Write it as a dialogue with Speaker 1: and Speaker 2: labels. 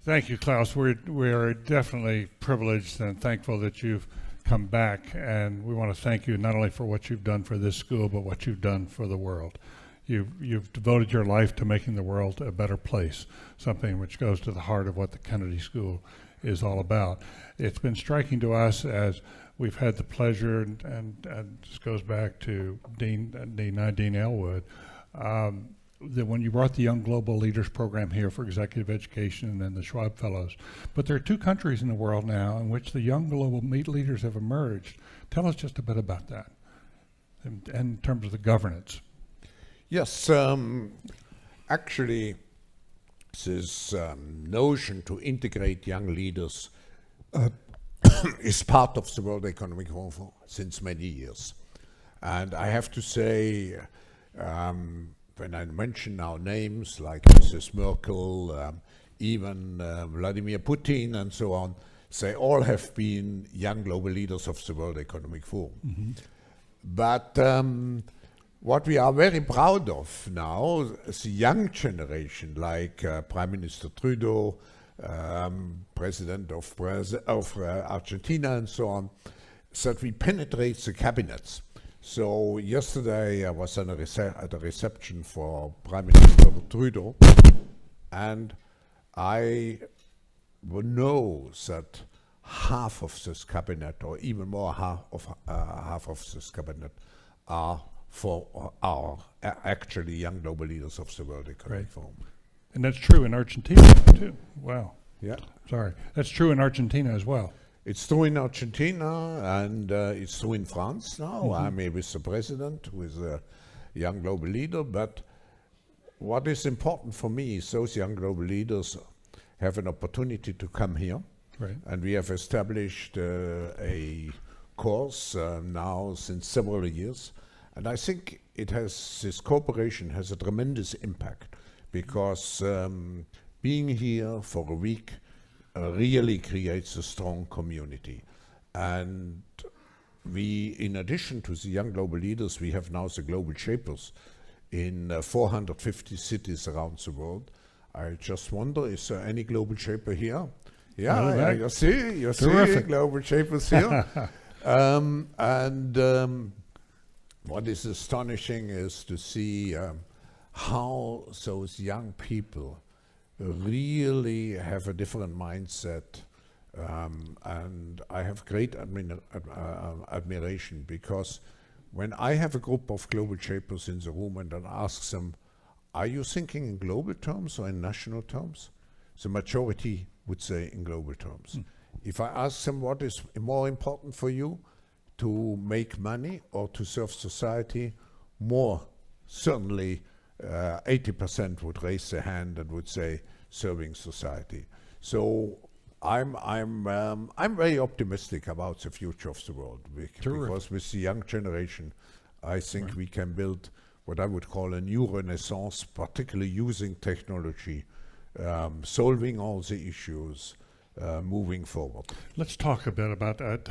Speaker 1: Thank you, Klaus. We're definitely privileged and thankful that you've come back, and we want to thank you not only for what you've done for this school, but what you've done for the world. You've devoted your life to making the world a better place, something which goes to the heart of what the Kennedy School is all about. It's been striking to us as we've had the pleasure, and this goes back to Dean Elwood, that when you brought the Young Global Leaders Program here for executive education and the Schwab Fellows, but there are two countries in the world now in which the young global leaders have emerged. Tell us just a bit about that in terms of the governance.
Speaker 2: Yes, actually, this notion to integrate young leaders is part of the World Economic Forum since many years. And I have to say, when I mention now names like Mrs. Merkel, even Vladimir Putin and so on, they all have been young global leaders of the World Economic Forum. Mm-hmm. But what we are very proud of now is the young generation, like Prime Minister Trudeau, President of Argentina and so on, that we penetrate the cabinets. So yesterday I was at a reception for Prime Minister Trudeau, and I know that half of this cabinet, or even more half of this cabinet, are actually young global leaders of the World Economic Forum.
Speaker 1: And that's true in Argentina too. Wow.
Speaker 2: Yeah.
Speaker 1: Sorry. That's true in Argentina as well.
Speaker 2: It's true in Argentina, and it's true in France now. Mm-hmm. I'm with the president, who is a young global leader. But what is important for me is those young global leaders have an opportunity to come here.
Speaker 1: Right.
Speaker 2: And we have established a course now since several years. And I think this cooperation has a tremendous impact, because being here for a week really creates a strong community. And we, in addition to the young global leaders, we have now the global shapers in 450 cities around the world. I just wonder, is there any global shaper here? Yeah, you see global shapers here. What is astonishing is to see how those young people really have a different mindset, and I have great admiration, because when I have a group of global shapers in the room and then ask them, are you thinking in global terms or in national terms? The majority would say in global terms. If I ask them what is more important for you, to make money or to serve society, certainly 80% would raise their hand and would say serving society. So I'm very optimistic about the future of the world, because with the young generation, I think we can build what I would call a new renaissance, particularly using technology, solving all the issues, moving forward.
Speaker 1: Let's talk a bit about that.